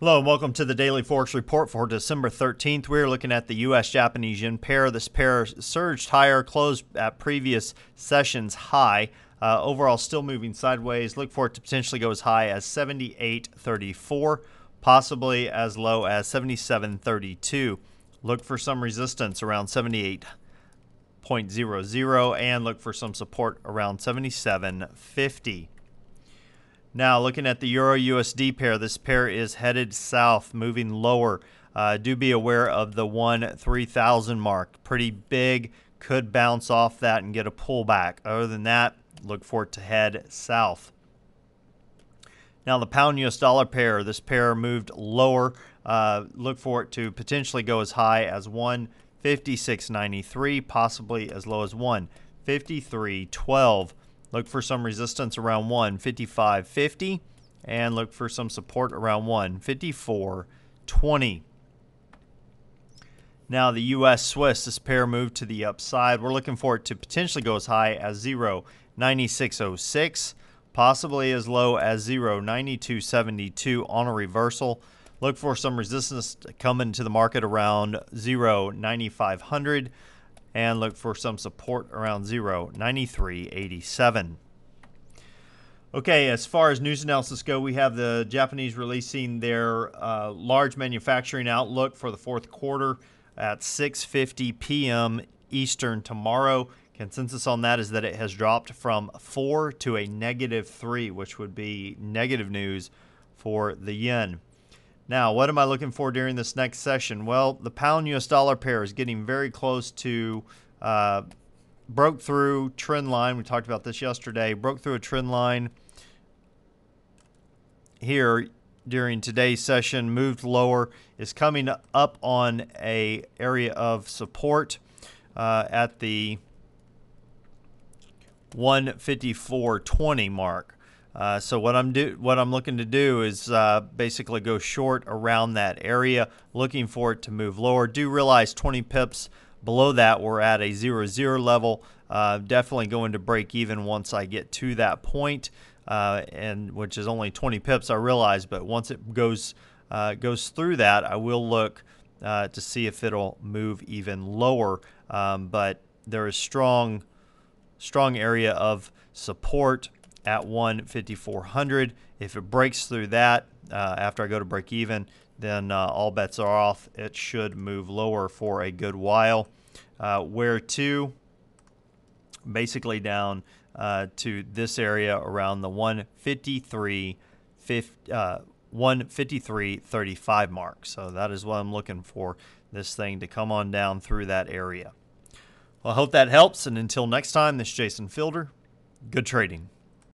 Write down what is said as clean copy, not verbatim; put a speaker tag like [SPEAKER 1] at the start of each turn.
[SPEAKER 1] Hello and welcome to the Daily Forex Report for December 13th. We're looking at the US-Japanese yen pair. This pair surged higher, closed at previous session's high. Overall, still moving sideways. Look for it to potentially go as high as 78.34, possibly as low as 77.32. Look for some resistance around 78.00 and look for some support around 77.50. Now, looking at the Euro-USD pair, this pair is headed south, moving lower. Do be aware of the 3,000 mark. Pretty big, could bounce off that and get a pullback. Other than that, look for it to head south. Now, the pound-US dollar pair, this pair moved lower. Look for it to potentially go as high as 156.93, possibly as low as 153.12. Look for some resistance around 155.50 and look for some support around 154.20. Now the US Swiss, this pair moved to the upside. We're looking for it to potentially go as high as 0.9606, possibly as low as 0.9272 on a reversal. Look for some resistance to come into the market around 0.9500. And look for some support around 0.9387. Okay, as far as news analysis go, we have the Japanese releasing their large manufacturing outlook for the fourth quarter at 6:50 p.m. Eastern tomorrow. Consensus on that is that it has dropped from 4 to a -3, which would be negative news for the yen. Now, what am I looking for during this next session? Well, the pound-US dollar pair is getting very close to broke through trend line. We talked about this yesterday. Broke through a trend line here during today's session. Moved lower. Is coming up on a area of support at the 154.20 mark. So what I'm looking to do is basically go short around that area, looking for it to move lower. Do realize 20 pips below that we're at a 0-0 level. Definitely going to break even once I get to that point, and which is only 20 pips, I realize. But once it goes through that, I will look to see if it'll move even lower. But there is strong area of support at 15400. If it breaks through that after I go to break even, then all bets are off. It should move lower for a good while. Where to? Basically down to this area around the 153.35 mark. So that is what I'm looking for, this thing to come on down through that area. Well, I hope that helps, and until next time, this is Jason Fielder. Good trading.